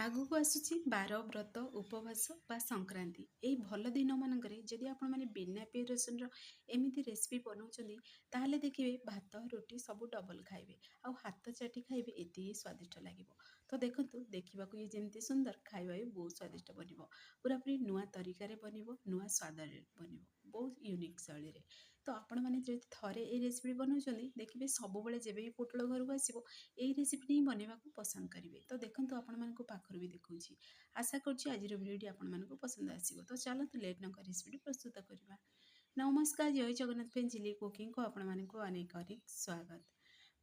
ଆଗକୁ ଆସୁଛି ବାର ବ୍ରତ ଉପବାସ ବା ସଂକ୍ରାନ୍ତି। ଏଇ ଭଲ ଦିନମାନଙ୍କରେ ଯଦି ଆପଣମାନେ ବିନା ପିଆଜ ରସୁଣର ଏମିତି ରେସିପି ବନାଉଛନ୍ତି ତାହେଲେ ଦେଖିବେ ଭାତ ରୁଟି ସବୁ ଡବଲ ଖାଇବେ ଆଉ ହାତ ଚାଟି ଖାଇବେ, ଏତିକି ସ୍ୱାଦିଷ୍ଟ ଲାଗିବ। ତ ଦେଖନ୍ତୁ, ଦେଖିବାକୁ ଇଏ ଯେମିତି ସୁନ୍ଦର, ଖାଇବା ବି ବହୁତ ସ୍ୱାଦିଷ୍ଟ ବନିବ। ପୁରାପୁରି ନୂଆ ତରିକାରେ ବନିବ, ନୂଆ ସ୍ୱାଦରେ ବନିବ, ବହୁତ ୟୁନିକ୍ ଶୈଳୀରେ। ତ ଆପଣମାନେ ଯଦି ଥରେ ଏଇ ରେସିପି ବନାଉଛନ୍ତି ଦେଖିବେ ସବୁବେଳେ ଯେବେ ବି ପୋଟଳ ଘରକୁ ଆସିବ ଏଇ ରେସିପିଟି ହିଁ ବନେଇବାକୁ ପସନ୍ଦ କରିବେ। ତ ଦେଖନ୍ତୁ, ଆପଣମାନଙ୍କୁ ପାଖରୁ ବି ଦେଖାଉଛି। ଆଶା କରୁଛି ଆଜିର ଭିଡ଼ିଓଟି ଆପଣମାନଙ୍କୁ ପସନ୍ଦ ଆସିବ। ତ ଚାଲନ୍ତୁ ଲେଟ୍ ନ କରି ରେସିପିଟି ପ୍ରସ୍ତୁତ କରିବା। ନମସ୍କାର, ଜୟ ଜଗନ୍ନାଥ ପାଇଁ ଝିଲି କୁକିଂକୁ ଆପଣମାନଙ୍କୁ ଅନେକ ଅନେକ ସ୍ୱାଗତ।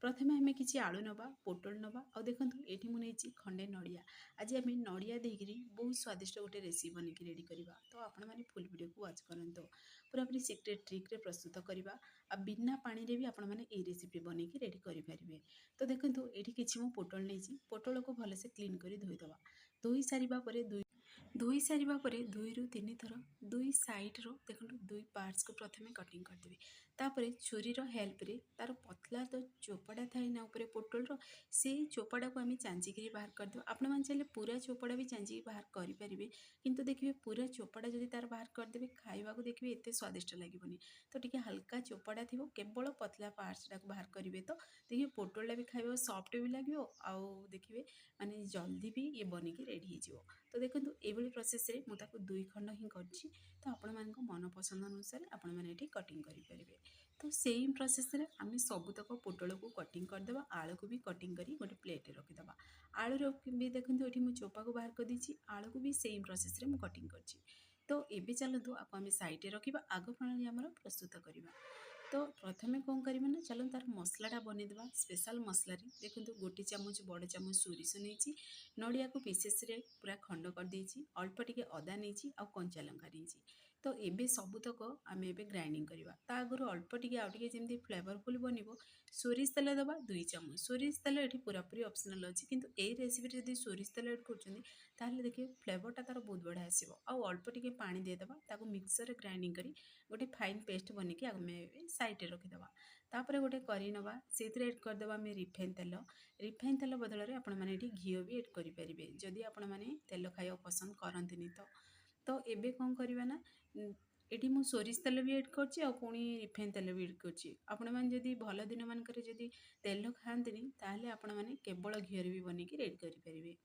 ପ୍ରଥମେ ଆମେ କିଛି ଆଳୁ ନେବା, ପୋଟଳ ନେବା, ଆଉ ଦେଖନ୍ତୁ ଏଠି ମୁଁ ନେଇଛି ଖଣ୍ଡେ ନଡ଼ିଆ। ଆଜି ଆମେ ନଡ଼ିଆ ଦେଇକରି ବହୁତ ସ୍ୱାଦିଷ୍ଟ ଗୋଟେ ରେସିପି ବନେଇକି ରେଡ଼ି କରିବା। ତ ଆପଣମାନେ ଫୁଲ୍ ଭିଡ଼ିଓକୁ ୱାଚ୍ କରନ୍ତୁ। ପୁରାପୁରି ସିକ୍ରେଟ୍ ଟ୍ରିକ୍ରେ ପ୍ରସ୍ତୁତ କରିବା ଆଉ ବିନା ପାଣିରେ ବି ଆପଣମାନେ ଏଇ ରେସିପି ବନେଇକି ରେଡ଼ି କରିପାରିବେ। ତ ଦେଖନ୍ତୁ, ଏଠି କିଛି ମୁଁ ପୋଟଳ ନେଇଛି। ପୋଟଳକୁ ଭଲସେ କ୍ଲିନ୍ କରି ଧୋଇଦେବା। ଧୋଇ ସାରିବା ପରେ ଦୁଇରୁ ତିନି ଥର ଦୁଇ ସାଇଡ଼୍ର ଦେଖନ୍ତୁ ଦୁଇ ପାର୍ଟସକୁ ପ୍ରଥମେ କଟିଂ କରିଦେବେ। ତାପରେ ଛୁରୀର ହେଲ୍ପରେ ତାର ପତଲା ତ ଚୋପାଟା ଥାଏ ନା ଉପରେ ପୋଟଳର, ସେଇ ଚୋପାଟାକୁ ଆମେ ଚାଞ୍ଚିକିରି ବାହାର କରିଦେବା। ଆପଣମାନେ ଚାହିଁଲେ ପୁରା ଚୋପାଟା ବି ଚାଞ୍ଚିକି ବାହାର କରିପାରିବେ, କିନ୍ତୁ ଦେଖିବେ ପୁରା ଚୋପାଟା ଯଦି ତାର ବାହାର କରିଦେବେ ଖାଇବାକୁ ଦେଖିବେ ଏତେ ସ୍ୱାଦିଷ୍ଟ ଲାଗିବନି। ତ ଟିକେ ହାଲକା ଚୋପାଟା ଥିବ, କେବଳ ପତଲା ପାର୍ଟସଟାକୁ ବାହାର କରିବେ। ତ ଦେଖିବେ ପୋଟଳଟା ବି ଖାଇବାକୁ ସଫ୍ଟ ବି ଲାଗିବ, ଆଉ ଦେଖିବେ ମାନେ ଜଲ୍ଦି ବି ଇଏ ବନିକି ରେଡ଼ି ହେଇଯିବ। ତ ଦେଖନ୍ତୁ, ଏଇଭଳି ପ୍ରୋସେସ୍ରେ ମୁଁ ତାକୁ ଦୁଇ ଖଣ୍ଡ ହିଁ କରିଛି। ତ ଆପଣମାନଙ୍କ ମନ ପସନ୍ଦ ଅନୁସାରେ ଆପଣମାନେ ଏଠି କଟିଂ କରିପାରିବେ। ତ ସେଇ ପ୍ରୋସେସ୍ରେ ଆମେ ସବୁତକ ପୋଟଳକୁ କଟିଂ କରିଦେବା। ଆଳୁକୁ ବି କଟିଂ କରି ଗୋଟେ ପ୍ଲେଟ୍ରେ ରଖିଦେବା। ଆଳୁର ବି ଦେଖନ୍ତୁ ଏଠି ମୁଁ ଚୋପାକୁ ବାହାର କରିଦେଇଛି। ଆଳୁକୁ ବି ସେଇ ପ୍ରୋସେସ୍ରେ ମୁଁ କଟିଂ କରିଛି। ତ ଏବେ ଚାଲନ୍ତୁ ଆକୁ ଆମେ ସାଇଡ଼୍ରେ ରଖିବା। ଆଗ ପ୍ରଣାଳୀ ଆମର ପ୍ରସ୍ତୁତ କରିବା। ତ ପ୍ରଥମେ କ'ଣ କରିବା ନା, ଚାଲନ୍ତୁ ତାର ମସଲାଟା ବନେଇଦେବା। ସ୍ପେଶାଲ୍ ମସଲାରେ ଦେଖନ୍ତୁ ଗୋଟେ ଚାମଚ ବଡ଼ ଚାମଚ ସୋରିଷ ନେଇଛି, ନଡ଼ିଆକୁ ପିସେସ୍ରେ ପୁରା ଖଣ୍ଡ କରିଦେଇଛି, ଅଳ୍ପ ଟିକେ ଅଦା ନେଇଛି ଆଉ କଞ୍ଚା ଲଙ୍କା ନେଇଛି। ତ ଏବେ ସବୁତକ ଆମେ ଏବେ ଗ୍ରାଇଣ୍ଡିଂ କରିବା। ତା ଆଗରୁ ଅଳ୍ପ ଟିକେ ଆଉ ଟିକେ ଯେମିତି ଫ୍ଲେଭରଫୁଲ୍ ବନିବ ସୋରିଷ ତେଲ ଦେବା 2 ଚାମଚ। ସୋରିଷ ତେଲ ଏଠି ପୁରାପୁରି ଅପସନାଲ୍ ଅଛି, କିନ୍ତୁ ଏଇ ରେସିପିରେ ଯଦି ସୋରିଷ ତେଲ ଏଡ୍ କରୁଛନ୍ତି ତାହେଲେ ଦେଖିବେ ଫ୍ଲେଭରଟା ତାର ବହୁତ ବଢ଼ିଆ ଆସିବ। ଆଉ ଅଳ୍ପ ଟିକେ ପାଣି ଦେଇଦେବା, ତାକୁ ମିକ୍ସରରେ ଗ୍ରାଇଣ୍ଡିଂ କରି ଗୋଟେ ଫାଇନ୍ ପେଷ୍ଟ ବନେଇକି ଆମେ ସାଇଡ଼୍ରେ ରଖିଦେବା। ତାପରେ ଗୋଟେ କରେଇ ନେବା, ସେଇଥିରେ ଏଡ୍ କରିଦେବା ଆମେ ରିଫାଇନ୍ ତେଲ। ରିଫାଇନ୍ ତେଲ ବଦଳରେ ଆପଣମାନେ ଏଠି ଘିଅ ବି ଏଡ୍ କରିପାରିବେ, ଯଦି ଆପଣମାନେ ତେଲ ଖାଇବାକୁ ପସନ୍ଦ କରନ୍ତିନି ତ। ତ ଏବେ କ'ଣ କରିବା ନା, ଏଠି ମୁଁ ସୋରିଷ ତେଲ ବି ଏଡ୍ କରିଛି ଆଉ ପୁଣି ରିଫାଇନ୍ ତେଲ ବି ଏଡ୍ କରିଛି। ଆପଣମାନେ ଯଦି ଭଲ ଦିନମାନଙ୍କରେ ଯଦି ତେଲ ଖାଆନ୍ତିନି ତାହେଲେ ଆପଣମାନେ କେବଳ ଘିଅରେ ବି ବନେଇକି ରେଡ଼ି କରିପାରିବେ।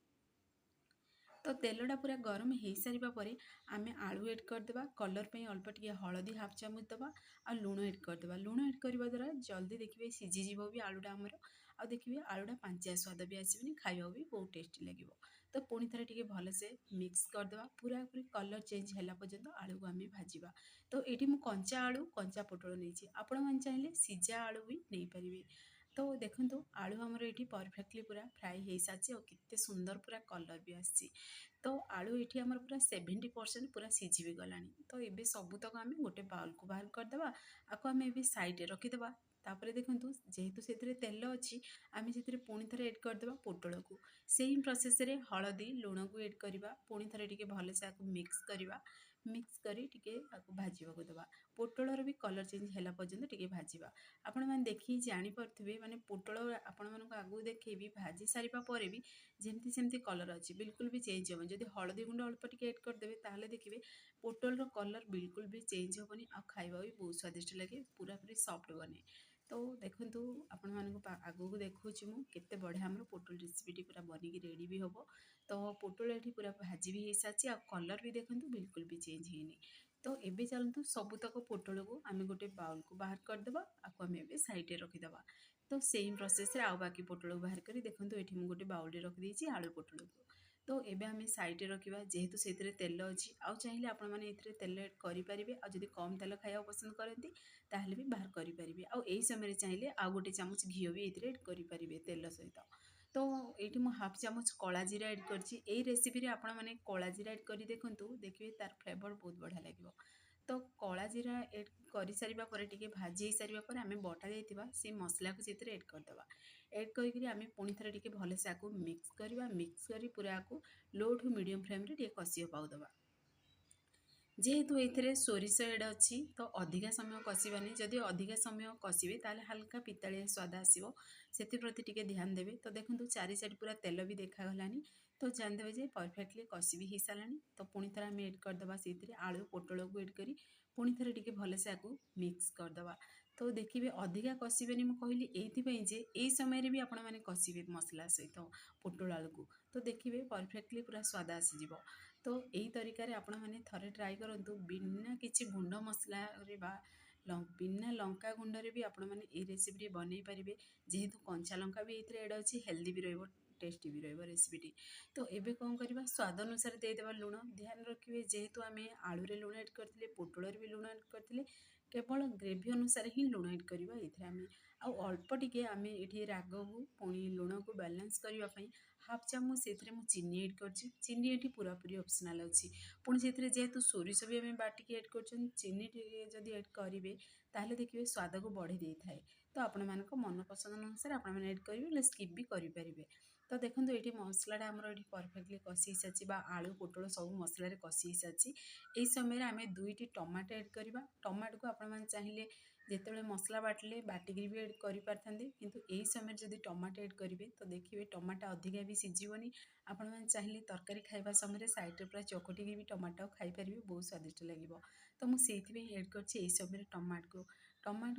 ତ ତେଲଟା ପୁରା ଗରମ ହେଇସାରିବା ପରେ ଆମେ ଆଳୁ ଏଡ୍ କରିଦେବା। କଲର୍ ପାଇଁ ଅଳ୍ପ ଟିକେ ହଳଦୀ ହାଫ୍ ଚାମଚ ଦେବା ଆଉ ଲୁଣ ଏଡ୍ କରିଦେବା। ଲୁଣ ଏଡ୍ କରିବା ଦ୍ୱାରା ଜଲ୍ଦି ଦେଖିବେ ସିଝିଯିବ ବି ଆଳୁଟା ଆମର, ଆଉ ଦେଖିବେ ଆଳୁଟା ପାଞ୍ଚିଆ ସ୍ୱାଦ ବି ଆସିବନି, ଖାଇବାକୁ ବି ବହୁତ ଟେଷ୍ଟି ଲାଗିବ। ତ ପୁଣି ଥରେ ଟିକେ ଭଲସେ ମିକ୍ସ କରିଦେବା। ପୁରାପୁରି କଲର୍ ଚେଞ୍ଜ ହେଲା ପର୍ଯ୍ୟନ୍ତ ଆଳୁକୁ ଆମେ ଭାଜିବା। ତ ଏଠି ମୁଁ କଞ୍ଚା ଆଳୁ କଞ୍ଚା ପୋଟଳ ନେଇଛି, ଆପଣମାନେ ଚାହିଁଲେ ସିଝା ଆଳୁ ବି ନେଇପାରିବେ। ତ ଦେଖନ୍ତୁ ଆଳୁ ଆମର ଏଠି ପରଫେକ୍ଟଲି ପୁରା ଫ୍ରାଏ ହେଇସାରିଛି ଆଉ କେତେ ସୁନ୍ଦର ପୁରା କଲର୍ ବି ଆସିଛି। ତ ଆଳୁ ଏଠି ଆମର ପୁରା 70% ପୁରା ସିଝି ବି ଗଲାଣି। ତ ଏବେ ସବୁତକ ଆମେ ଗୋଟେ ବାଉଲ୍କୁ ବାହାର କରିଦେବା। ଆକୁ ଆମେ ଏବେ ସାଇଡ଼୍ରେ ରଖିଦେବା। ତାପରେ ଦେଖନ୍ତୁ, ଯେହେତୁ ସେଥିରେ ତେଲ ଅଛି ଆମେ ସେଥିରେ ପୁଣି ଥରେ ଏଡ୍ କରିଦେବା ପୋଟଳକୁ। ସେଇ ପ୍ରୋସେସ୍ରେ ହଳଦୀ ଲୁଣକୁ ଏଡ୍ କରିବା, ପୁଣି ଥରେ ଟିକେ ଭଲସେ ଆକୁ ମିକ୍ସ କରିବା। ମିକ୍ସ କରି ଟିକେ ଆକୁ ଭାଜିବାକୁ ଦେବା। ପୋଟଳର ବି କଲର୍ ଚେଞ୍ଜ ହେଲା ପର୍ଯ୍ୟନ୍ତ ଟିକେ ଭାଜିବା। ଆପଣମାନେ ଦେଖିକି ଜାଣିପାରୁଥିବେ, ମାନେ ପୋଟଳ ଆପଣମାନଙ୍କୁ ଆଗକୁ ଦେଖେଇବି ଭାଜି ସାରିବା ପରେ ବି ଯେମିତି ସେମିତି କଲର୍ ଅଛି, ବିଲକୁଲ ବି ଚେଞ୍ଜ ହେବନି। ଯଦି ହଳଦୀ ଗୁଣ୍ଡ ଅଳ୍ପ ଟିକେ ଏଡ୍ କରିଦେବେ ତାହେଲେ ଦେଖିବେ ପୋଟଳର କଲର୍ ବିଲକୁଲ ବି ଚେଞ୍ଜ ହେବନି ଆଉ ଖାଇବା ବି ବହୁତ ସ୍ୱାଦିଷ୍ଟ ଲାଗେ, ପୁରାପୁରି ସଫ୍ଟ ବନେ। ତ ଦେଖନ୍ତୁ, ଆପଣମାନଙ୍କୁ ଆଗକୁ ଦେଖାଉଛି ମୁଁ କେତେ ବଢ଼ିଆ ଆମର ପୋଟଳ ରେସିପିଟି ପୁରା ବନିକି ରେଡ଼ି ବି ହେବ। ତ ପୋଟଳ ଏଠି ପୁରା ଭାଜି ବି ହେଇସାରିଛି ଆଉ କଲର୍ ବି ଦେଖନ୍ତୁ ବିଲକୁଲ ବି ଚେଞ୍ଜ ହେଇନି। ତ ଏବେ ଚାଲନ୍ତୁ ସବୁତକ ପୋଟଳକୁ ଆମେ ଗୋଟେ ବାଉଲ୍କୁ ବାହାର କରିଦେବା। ଆକୁ ଆମେ ଏବେ ସାଇଡ଼୍ରେ ରଖିଦେବା। ତ ସେମ୍ ପ୍ରୋସେସ୍ରେ ଆଉ ବାକି ପୋଟଳକୁ ବାହାର କରି ଦେଖନ୍ତୁ ଏଠି ମୁଁ ଗୋଟେ ବାଉଲ୍ରେ ରଖିଦେଇଛି ଆଳୁ ପୋଟଳକୁ। ତ ଏବେ ଆମେ ସାଇଡ଼୍ରେ ରଖିବା, ଯେହେତୁ ସେଥିରେ ତେଲ ଅଛି। ଆଉ ଚାହିଁଲେ ଆପଣମାନେ ଏଥିରେ ତେଲ ଏଡ୍ କରିପାରିବେ, ଆଉ ଯଦି କମ୍ ତେଲ ଖାଇବାକୁ ପସନ୍ଦ କରନ୍ତି ତାହେଲେ ବି ବାହାର କରିପାରିବେ। ଆଉ ଏହି ସମୟରେ ଚାହିଁଲେ ଆଉ ଗୋଟେ ଚାମଚ ଘିଅ ବି ଏଥିରେ ଏଡ୍ କରିପାରିବେ ତେଲ ସହିତ। ତ ଏଇଠି ମୁଁ ହାଫ୍ ଚାମଚ କଳା ଜିରା ଏଡ୍ କରିଛି। ଏଇ ରେସିପିରେ ଆପଣମାନେ କଳା ଜିରା ଏଡ୍ କରି ଦେଖନ୍ତୁ, ଦେଖିବେ ତାର ଫ୍ଲେଭର୍ ବହୁତ ବଢ଼ିଆ ଲାଗିବ। ତ କଳା ଜିରା ଏଡ୍ କରିସାରିବା ପରେ ଟିକେ ଭାଜି ହେଇସାରିବା ପରେ ଆମେ ବଟା ଦେଇଥିବା ସେଇ ମସଲାକୁ ସେଥିରେ ଏଡ୍ କରିଦେବା। ଏଡ୍ କରିକିରି ଆମେ ପୁଣି ଥରେ ଟିକେ ଭଲସେ ଆକୁ ମିକ୍ସ କରିବା। ମିକ୍ସ କରି ପୁରା ଆକୁ ଲୋ ଟୁ ମିଡ଼ିୟମ୍ ଫ୍ଲେମ୍ରେ ଟିକେ କଷି ହେବାକୁ ଦେବା। ଯେହେତୁ ଏଥିରେ ସୋରିଷ ଏଡ୍ ଅଛି ତ ଅଧିକା ସମୟ କଷିବାନି। ଯଦି ଅଧିକା ସମୟ କଷିବେ ତାହେଲେ ହାଲକା ପିତାଳିଆ ସ୍ୱାଦ ଆସିବ, ସେଥିପ୍ରତି ଟିକେ ଧ୍ୟାନ ଦେବେ। ତ ଦେଖନ୍ତୁ ଚାରି ସାଇଡ଼୍ ପୁରା ତେଲ ବି ଦେଖାଗଲାନି। ତ तो जानदेवे जे परफेक्टली कषि भी हो सारानी। तो पुणी थे आम एड करदे से आलू पोटल को एड करी पुणी थे टे भलसे आपको मिक्स करदे। तो देखिए अधिका कषिबेनि मुझे कहली ये यही समय भी आपण मैंने कषिबे मसला सहित पोटल आलू को। तो देखिए परफेक्टली पूरा स्वाद आसीज। तो यही तरीके आपण मैंने थे ट्राए करूँ बिना किसी गुंड मसला बिना लंका गुंडे भी आपण मैंने ये रेसिपी बनई पारे। जेहेतु कंचा लंका भी ये एड अच्छी हेल्दी भी रही टेस्टी भी रही रेसिपीटी। तो एबे कौन करवा स्वाद अनुसार देदेबा लुण ध्यान रखिए जेहेतु आम आलू रे लुण एड करते पोटल भी लुण एड करते केवल ग्रेवी अनुसार ही लुण एड करवा ये आम अल्प टिके आम ये राग को पुणी लुण को बैलेंस करने हाफ चामच से चीनी एड कर चीनी ये पूरा पूरी ऑप्शनल अच्छी पुणी से जेहेतु सोरिष भी आम बाटिकी एड कर चीनी जदि एड करेंगे ताहले देखिए स्वाद को बढ़ी दे थाए। तो आपण मान मन पसंद अनुसार आपण एड करेंगे स्किप भी करेंगे। तो देखो ये मसलाटा आमर ये परफेक्टली कषि सारी आलू पोटल सब मसलार कषि सारी। यही समय आम दुईटी टमाटो एड करवा टमाटो को आपण चाहिए जिते मसला बाटिले बाटिकी भी एड कर पारते किंतु यही समय जब टमाटो एड करेंगे तो देखिए टमाटो अधिका भी सीझीबनी। आपण मैंने चाहिए तरकारी खाइबा समय साइड पूरा चकटिकी भी टमाटो खाईपारे बहुत स्वादिष्ट लगे। तो मुझे एड कर समय टमाटो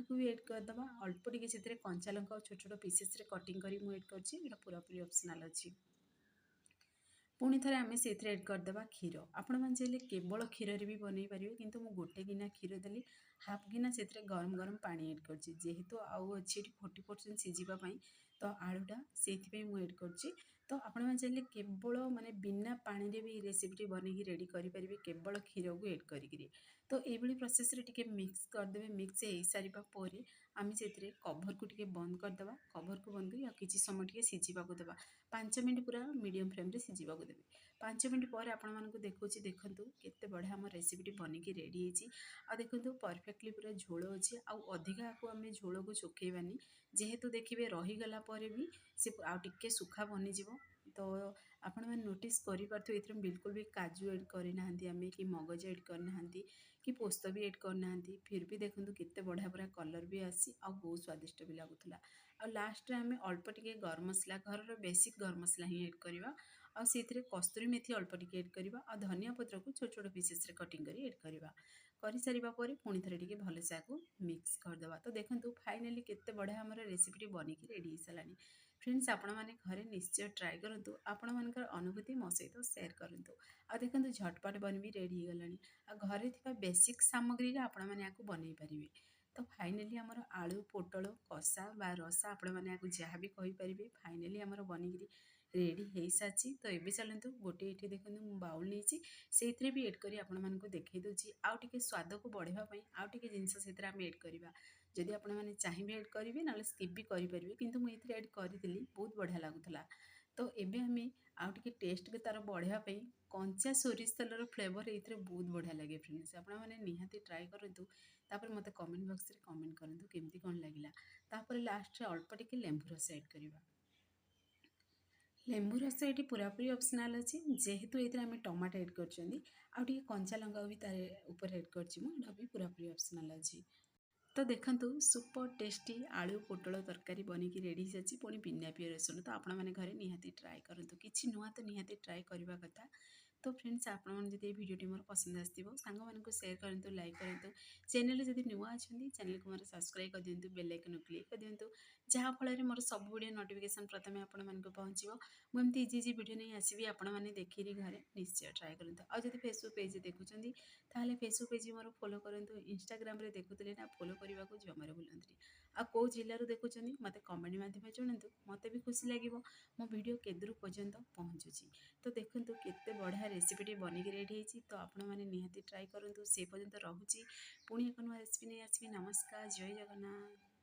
को भी एड करदे अल्प टिके से कंचा लंका छोट छोट पीसेस कटिंग करी एड कर पूरा पूरी ऑप्शनल अच्छी। पुणी थे आम से एड करदे क्षीर आपण मैंने चाहिए केवल क्षीर भी बनई पारे किंतु मु गोटे गिना क्षीर देली हाफ गिना से गरम गरम पानी एड कर जेहेतु आउ अच्छी 40% सीझापी। तो आलूटा से एड कर। तो आपण मैंने चाहिए केवल माने बिना पानी रे भी रेसिपी बनई रेडी करेंगे केवल क्षीर को एड करी। तो ये प्रोसेस रे टिके मिक्स करदे मिक्स हो सारा पर आम से कभर को टिके बंद करदे कभर को बंद कर किसी समय टिके सीझा देवा 5 मिनट पूरा मीडियम फ्लेम रे सीझा देवे। 5 मिनट पर आपण मानक देखुँ देखूँ केते बढ़िया आम रेसिपी बनिकी रेडी होती। आ देखो परफेक्टली पूरा झोल अच्छी अधिका को आम झोल को सुखेबानी जेहेतु देखिए रहीगला भी सी आउ टिके सुखा बनीज। तो आपण मैंने नोटिस करें ये बिल्कुल भी काजू एड करना आम कि मगज एड करना कि पोस्त भी एड करना फिर भी देखो केते बढ़िया पूरा कलर भी आसी आ बहुत स्वादिष्ट भी लगुला। आ लास्ट आम अल्प टिके गरम मसला घर बेसिक गरम मसला ही एड करवा से कस्तूरी मेथी अल्प टिके एड करवा आ धनिया पत्र को छोट छोट पीसेस कटिंग करी एड करवा कर सारा पुणी थे टिके भलसे आपको मिक्स करदे। तो देखो फाइनाली केते बढ़िया आमर रेसिपी बनिकी रेडी हो सारा। फ्रेंड्स आपण मैंने घरे निश्चय ट्राए करूँ आपण मानकर अनुभूति मो सहित सेयार करूँ। आ देखो झटपट बन भी रेडी हो गला घरे थी बेसिक सामग्री आपण मैंने बनई पारे। तो फाइनाली आमर आलू पोटल कषा बा रसा आपण मैंने जहाँ भी कहींपारे फाइनाली आमर बनिकी रेडी हो सारी। तो ये चलते गोटे ये देखो मुझे बाउल नहीं से भी एड करी आपण मानक देखई दूसरी आउ टिके स्वाद को बढ़ावाई आउ टिके जिनस से एड करवा जदि आपण मैंने चाहिए एड करेंगे ना स्किप भी करेंगे किंतु मुझे एड करी बहुत बढ़िया लगुला। तो एबे हमें आउ टिके टेस्ट के तार बढ़ावाई कंचा सोरिष तेलर फ्लेवर ये बहुत बढ़िया लगे। फ्रेंड्स आपण मैंने निहाती ट्राए करूँ तापर मते कमेंट बॉक्स रे कमेंट करंतु केमती कौन लगिला। तापर लास्ट रे अल्प टिके लेंबू रस एड करवा लेंबू रस ये पूरापूरी ऑप्शनल अच्छी जेहेतु ये आम टमाटो एड कर कंचा लंका भी तार एड कर भी पूरापूरी ऑप्शनल अच्छी। तो देखंतु सुपर टेस्टी आलू पोटल तरकारी बनिकी रेडी जाची पुणी बिना पिआज रसुण। तो आपण मैंने घरे निहाती ट्राए करूँ किसी नुआ तो निहाती ट्राए करवा कथा। तो फ्रेंड्स आपण मैंने जब वीडियो मोर पसंद आसो सांग मानक शेयर करूँ लाइक करूँ चैनल जब नुआ अच्छा चैनल को मोर सब्सक्राइब कर दिंतु बेल आइकन क्लिक कर दिंतु जहाँफल मोर सब वीडियो नोटिफिकेशन प्रथम आपण मानक पहुँचो। मुझे इजी इजी वीडियो नहीं आसबि आपण मैंने देखिए घरे निश्चय ट्राए करूँ। आ जब फेसबुक पेज देखुं ताहले फेसबुक पेज मोर फॉलो करूँ इंस्टाग्राम रे देखुले ना फॉलो करने को जमार भूलती। आ कौ जिलूर देखुं मत कमेंट माध्यम जनातु मत भी खुशी लगे मो वीडियो केदूर पर्यंत पहुँचुची। तो देखूँ केते बढ़िया रेसिपीटी बनिकी रेडी होती। तो आपण मैंने निहाती ट्राए करूँ से पर्यंत रोची पुणी एक नुआ रेसिपी नहीं आसबि। नमस्कार जय जगन्नाथ।